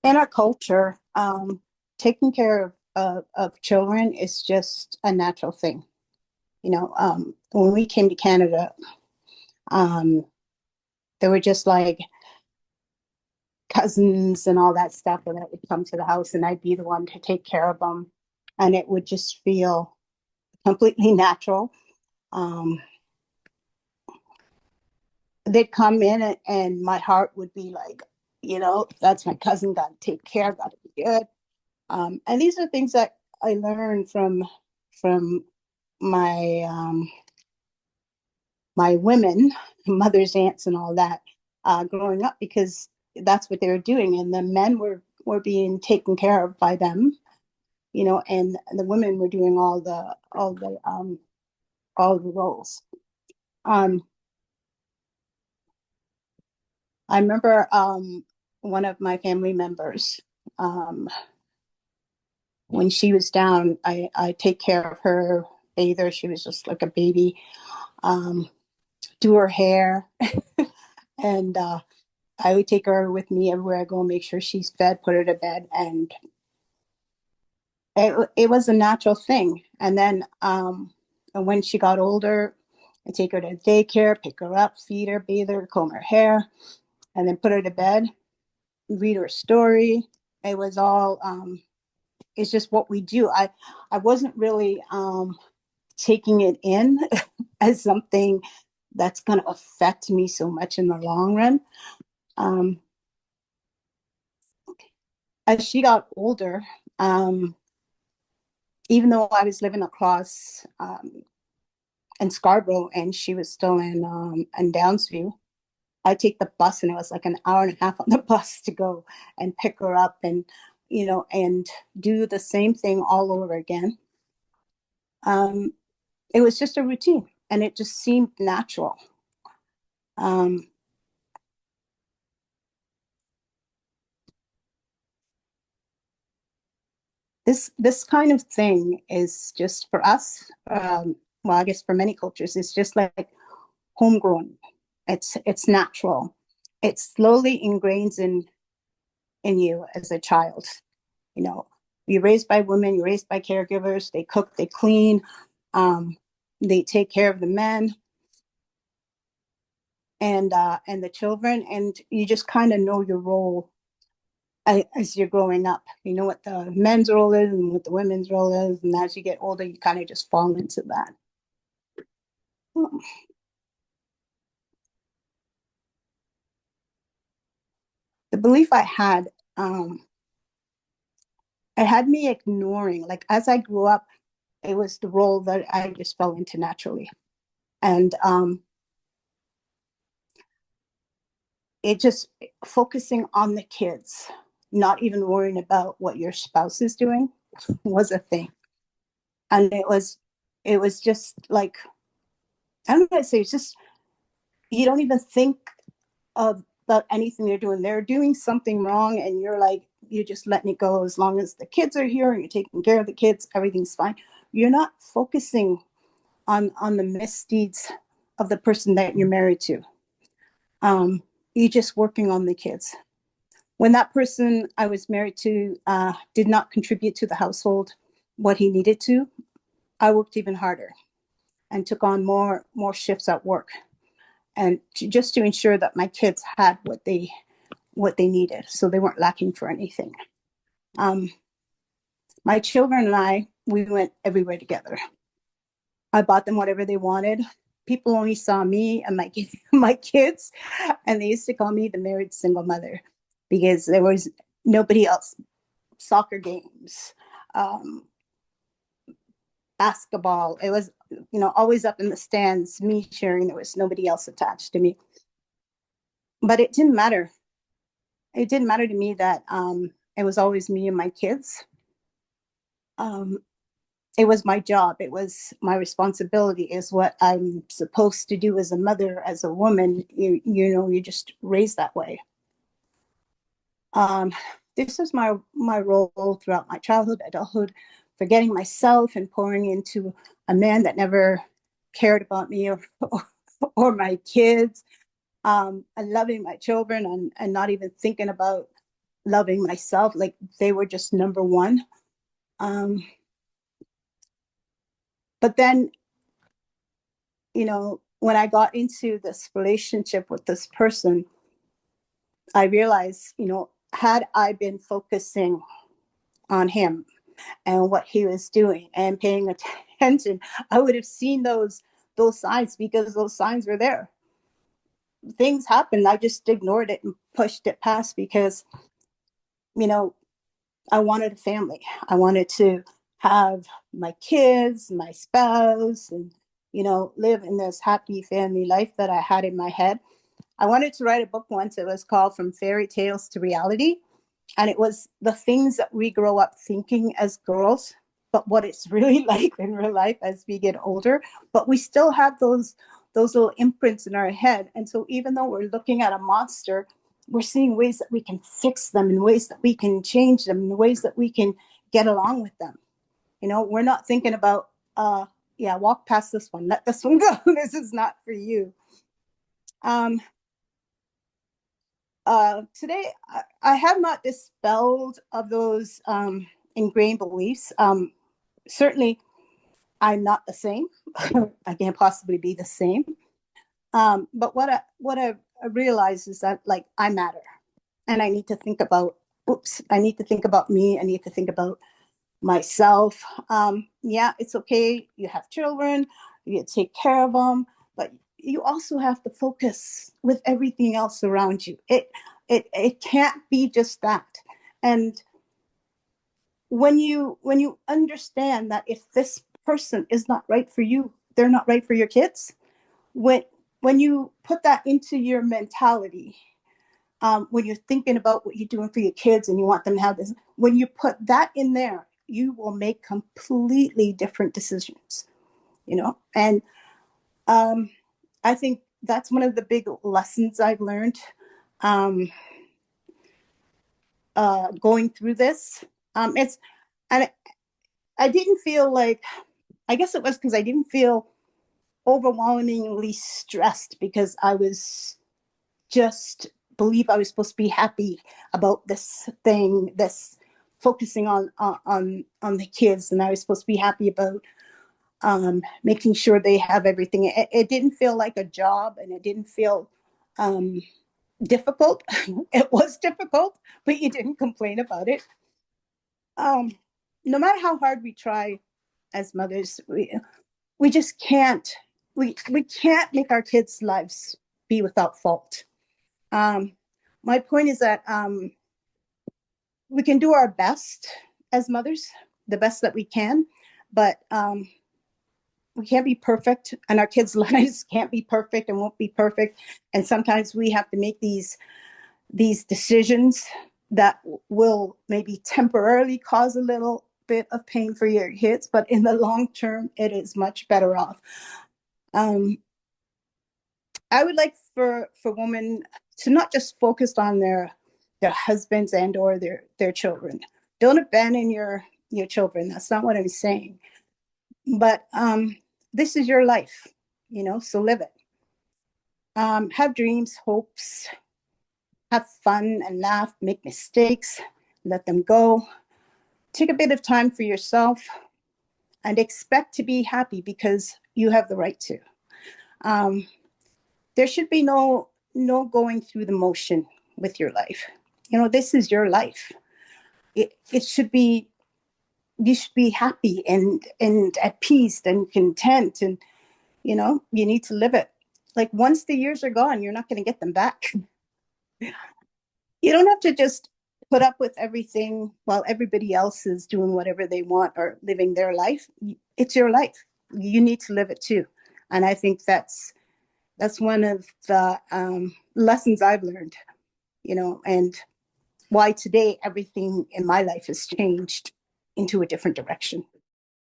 In our culture, taking care of children is just a natural thing. When we came to Canada, um, they were just like cousins and all that stuff, and that would come to the house, and I'd be the one to take care of them, and it would just feel completely natural. Um, they'd come in, and my heart would be like, that's my cousin, got to take care, got to be good. And these are things that I learned from my my women, mothers, aunts, and all that, growing up, because that's what they were doing, and the men were being taken care of by them, and the women were doing all the roles. Um, I remember one of my family members, um, when she was down, I take care of her, bathe her. She was just like a baby. Um, do her hair, and I would take her with me everywhere I go, make sure she's fed, put her to bed, and it was a natural thing. And then and when she got older, I take her to daycare, pick her up, feed her, bathe her, comb her hair, and then put her to bed, read her a story. It was all it's just what we do. I wasn't really taking it in as something that's going to affect me so much in the long run. Um, as she got older, um, even though I was living across in Scarborough and she was still in Downsview, I take the bus, and it was like an hour and a half on the bus to go and pick her up, and do the same thing all over again. Um, it was just a routine, and it just seemed natural. Um, this kind of thing is just for us. Well, I guess for many cultures, it's just like homegrown. It's natural. It slowly ingrains in you as a child. You know, you're raised by women, you're raised by caregivers. They cook, they clean, um, they take care of the men and the children, and you just kind of know your role as you're growing up. You know what the men's role is and what the women's role is, and as you get older, you kind of just fall into that. The belief I had, it had me ignoring. Like as I grew up, it was the role that I just fell into naturally, and it just focusing on the kids, not even worrying about what your spouse is doing, was a thing. And it was just like, I don't know how to say, it's just you don't even think of about anything they're doing. They're doing something wrong, and you're like, you're just letting it go. As long as the kids are here and you're taking care of the kids, everything's fine. You're not focusing on the misdeeds of the person that you're married to. You're just working on the kids. When that person I was married to did not contribute to the household what he needed to, I worked even harder and took on more shifts at work, and just to ensure that my kids had what they needed, so they weren't lacking for anything. Um, my children and I, we went everywhere together. I bought them whatever they wanted. People only saw me and my my kids, and they used to call me the married single mother because there was nobody else. Soccer games, um, basketball. It was, always up in the stands, me cheering. There was nobody else attached to me. But it didn't matter. It didn't matter to me that it was always me and my kids. Um, it was my job. It was my responsibility. Is what I'm supposed to do as a mother, as a woman. You just raised that way. Um, this is my role throughout my childhood, adulthood, forgetting myself and pouring into a man that never cared about me or my kids, and loving my children, and not even thinking about loving myself. Like they were just number one. Um, but then, when I got into this relationship with this person, I realized, had I been focusing on him and what he was doing and paying attention, I would have seen those signs, because those signs were there. Things happened. I just ignored it and pushed it past because, you know, I wanted a family. I wanted to have my kids, my spouse, and, live in this happy family life that I had in my head. I wanted to write a book once. It was called From Fairy Tales to Reality. And it was the things that we grow up thinking as girls, but what it's really like in real life as we get older. But we still have those little imprints in our head. And so even though we're looking at a monster, we're seeing ways that we can fix them, in ways that we can change them, in ways that we can get along with them. We're not thinking about, yeah, walk past this one, let this one go. This is not for you. Today, I have not dispelled of those ingrained beliefs. Certainly, I'm not the same. I can't possibly be the same. But what I realize is that, like, I matter, and I need to think about. Oops! I need to think about me. I need to think about myself. Yeah, it's okay. You have children. You take care of them, but you also have to focus with everything else around you. It can't be just that. And when you understand that if this person is not right for you, they're not right for your kids. When you put that into your mentality, when you're thinking about what you're doing for your kids and you want them to have this, when you put that in there, you will make completely different decisions. And I think that's one of the big lessons I've learned, um, going through this. And I didn't feel like, I guess it was because I didn't feel overwhelmingly stressed, because I was just believe I was supposed to be happy about this thing, this focusing on the kids, and I was supposed to be happy about making sure they have everything. It didn't feel like a job, and it didn't feel um, difficult. It was difficult, but you didn't complain about it. Um, no matter how hard we try as mothers, we just can't. We can't make our kids' lives be without fault. Um, my point is that we can do our best as mothers, the best that we can, but we can't be perfect, and our kids' lives can't be perfect and won't be perfect. And sometimes we have to make these decisions that will maybe temporarily cause a little bit of pain for your kids, but in the long term, it is much better off. Um, I would like for women to not just focus on their husbands and or their children. Don't abandon your children. That's not what I'm saying. But this is your life, so live it. Have dreams, hopes, have fun and laugh, make mistakes, let them go. Take a bit of time for yourself and expect to be happy, because you have the right to. Um, there should be no going through the motion with your life. This is your life. It should be, you should be happy and at peace and content, and you need to live it. Like, once the years are gone, you're not going to get them back. You don't have to just put up with everything while everybody else is doing whatever they want or living their life. It's your life. You need to live it too. And I think that's one of the lessons I've learned, and why today everything in my life has changed into a different direction.